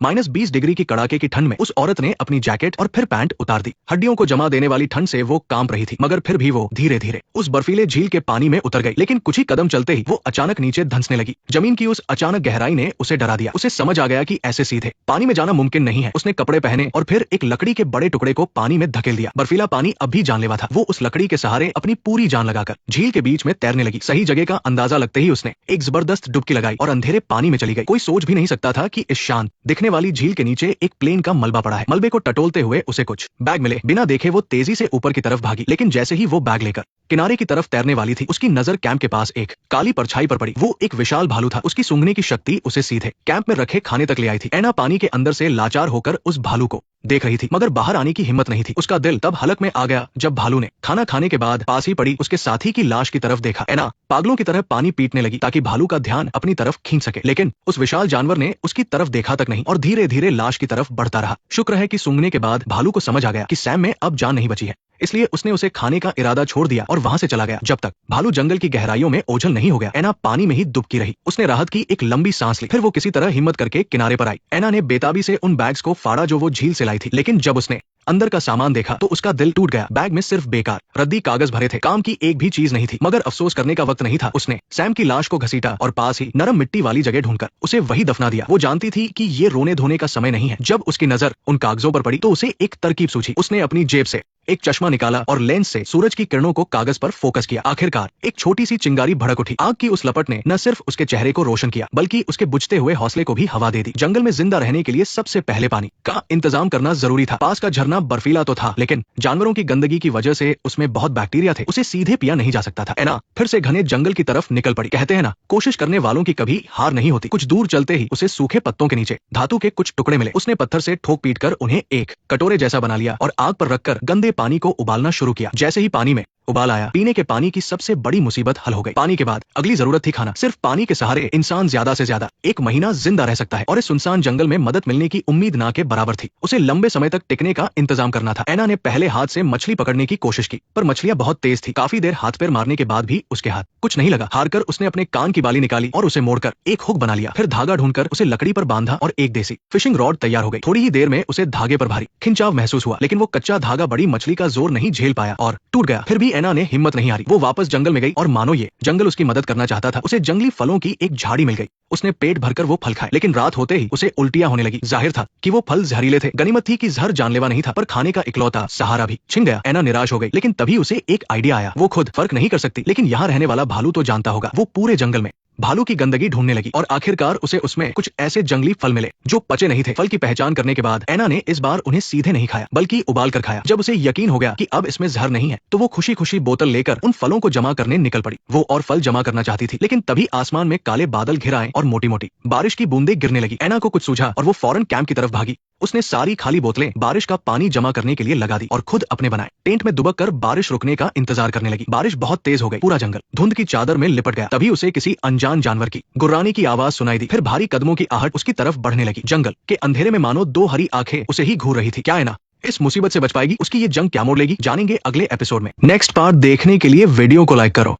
-20 degree की कड़ाके की ठंड में उस औरत ने अपनी जैकेट और फिर पैंट उतार दी। हड्डियों को जमा देने वाली ठंड से वो कांप रही थी, मगर फिर भी वो धीरे धीरे उस बर्फीले झील के पानी में उतर गई। लेकिन कुछ ही कदम चलते ही वो अचानक नीचे धंसने लगी। जमीन की उस अचानक गहराई ने उसे डरा दिया। उसे समझ आ गया कि ऐसे सीधे पानी में जाना मुमकिन नहीं है। उसने कपड़े पहने और फिर एक लकड़ी के बड़े टुकड़े को पानी में धकेल दिया। बर्फीला पानी अब भी जानलेवा था। वो उस लकड़ी के सहारे अपनी पूरी जान लगाकर झील के बीच में तैरने लगी। सही जगह का अंदाजा लगते ही उसने एक जबरदस्त डुबकी लगाई और अंधेरे पानी में चली गई। कोई सोच भी नहीं सकता था कि इस शांत दिखने वाली झील के नीचे एक प्लेन का मलबा पड़ा है। मलबे को टटोलते हुए उसे कुछ बैग मिले। बिना देखे वो तेजी से ऊपर की तरफ भागी, लेकिन जैसे ही वो बैग लेकर किनारे की तरफ तैरने वाली थी, उसकी नजर कैंप के पास एक काली परछाई पर पड़ी। वो एक विशाल भालू था। उसकी सूंघने की शक्ति उसे सीधे कैंप में रखे खाने तक ले आई थी। ऐना पानी के अंदर से लाचार होकर उस भालू को देख रही थी, मगर बाहर आने की हिम्मत नहीं थी। उसका दिल तब हलक में आ गया जब भालू ने खाना खाने के बाद पास ही पड़ी उसके साथी की लाश की तरफ देखा। ऐना पागलों की तरह पानी पीटने लगी ताकि भालू का ध्यान अपनी तरफ खींच सके, लेकिन उस विशाल जानवर ने उसकी तरफ देखा तक नहीं और धीरे धीरे लाश की तरफ बढ़ता रहा। शुक्र है कि सूंघने के बाद भालू को समझ आ गया कि सैम में अब जान नहीं बची है, इसलिए उसने उसे खाने का इरादा छोड़ दिया और वहां से चला गया जब तक भालू जंगल की गहराइयों में ओझल नहीं हो गया। ऐना पानी में ही डुबकी रही। उसने राहत की एक लंबी सांस ली, फिर वो किसी तरह हिम्मत करके किनारे पर आई। ऐना ने बेताबी से उन बैग्स को फाड़ा जो वो झील से लाई थी, लेकिन जब उसने अंदर का सामान देखा तो उसका दिल टूट गया। बैग में सिर्फ बेकार रद्दी कागज भरे थे, काम की एक भी चीज नहीं थी। मगर अफसोस करने का वक्त नहीं था। उसने सैम की लाश को घसीटा और पास ही नरम मिट्टी वाली जगह ढूंढकर उसे वही दफना दिया। वो जानती थी कि ये रोने धोने का समय नहीं है। जब उसकी नजर उन कागजों पर पड़ी तो उसे एक तरकीब सूझी। उसने अपनी जेब से एक चश्मा निकाला और लेंस से सूरज की किरणों को कागज पर फोकस किया। आखिरकार एक छोटी सी चिंगारी भड़क उठी। आग की उस लपट ने न सिर्फ उसके चेहरे को रोशन किया, बल्कि उसके बुझते हुए हौसले को भी हवा दे दी। जंगल में जिंदा रहने के लिए सबसे पहले पानी का इंतजाम करना जरूरी था। पास का झरना बर्फीला तो था, लेकिन जानवरों की गंदगी की वजह से उसमें बहुत बैक्टीरिया थे। उसे सीधे पिया नहीं जा सकता था। ऐना फिर से घने जंगल की तरफ निकल पड़ी। कहते हैं ना, कोशिश करने वालों की कभी हार नहीं होती। कुछ दूर चलते ही उसे सूखे पत्तों के नीचे धातु के कुछ टुकड़े मिले। उसने पत्थर से ठोक पीट कर उन्हें एक कटोरे जैसा बना लिया और आग पर रखकर गंदे पानी को उबालना शुरू किया। जैसे ही पानी में उबाल आया, पीने के पानी की सबसे बड़ी मुसीबत हल हो गई। पानी के बाद अगली जरूरत थी खाना। सिर्फ पानी के सहारे इंसान ज्यादा से ज्यादा 1 महीना जिंदा रह सकता है और इस सुनसान जंगल में मदद मिलने की उम्मीद ना के बराबर थी। उसे लंबे समय तक टिकने का इंतजाम करना था। ऐना ने पहले हाथ से मछली पकड़ने की कोशिश की, पर मछलियां बहुत तेज थी। काफी देर हाथ पैर मारने के बाद भी उसके हाथ कुछ नहीं लगा। हारकर उसने अपने कान की बाली निकाली और उसे मोड़कर एक हुक बना लिया। फिर धागा ढूंढकर उसे लकड़ी पर बांधा और एक देसी फिशिंग रॉड तैयार हो गई। थोड़ी ही देर में उसे धागे पर भारी खिंचाव महसूस हुआ, लेकिन वो कच्चा धागा बड़ी मछली का जोर नहीं झेल पाया और टूट गया। फिर भी ऐना ने हिम्मत नहीं हारी। वो वापस जंगल में गई और मानो ये जंगल उसकी मदद करना चाहता था। उसे जंगली फलों की एक झाड़ी मिल गई। उसने पेट भरकर वो फल खाए, लेकिन रात होते ही उसे उल्टियां होने लगी। जाहिर था कि वो फल जहरीले थे। गनीमत थी कि जहर जानलेवा नहीं था, पर खाने का इकलौता सहारा भी छिन गया। ऐना निराश हो गई, लेकिन तभी उसे एक आइडिया आया। वो खुद फर्क नहीं कर सकती, लेकिन यहाँ रहने वाला भालू तो जानता होगा। वो पूरे जंगल में भालू की गंदगी ढूंढने लगी और आखिरकार उसे उसमें कुछ ऐसे जंगली फल मिले जो पचे नहीं थे। फल की पहचान करने के बाद ऐना ने इस बार उन्हें सीधे नहीं खाया, बल्कि उबाल कर खाया। जब उसे यकीन हो गया कि अब इसमें जहर नहीं है, तो वो खुशी खुशी बोतल लेकर उन फलों को जमा करने निकल पड़ी। वो और फल जमा करना चाहती थी, लेकिन तभी आसमान में काले बादल घिर आए और मोटी मोटी बारिश की बूंदें गिरने लगी। ऐना को कुछ सूझा और वो फौरन कैंप की तरफ भागी। उसने सारी खाली बोतलें बारिश का पानी जमा करने के लिए लगा दी और खुद अपने बनाए टेंट में दुबक कर बारिश रुकने का इंतजार करने लगी। बारिश बहुत तेज हो गई। पूरा जंगल धुंध की चादर में लिपट गया। तभी उसे किसी अनजान जानवर की गुर्राने की आवाज सुनाई दी। फिर भारी कदमों की आहट उसकी तरफ बढ़ने लगी। जंगल के अंधेरे में मानो 2 हरी आंखें उसे ही घूर रही थी। क्या ऐना इस मुसीबत से बच पाएगी? उसकी ये जंग क्या मोड़ लेगी? जानेंगे अगले एपिसोड में। नेक्स्ट पार्ट देखने के लिए वीडियो को लाइक करो।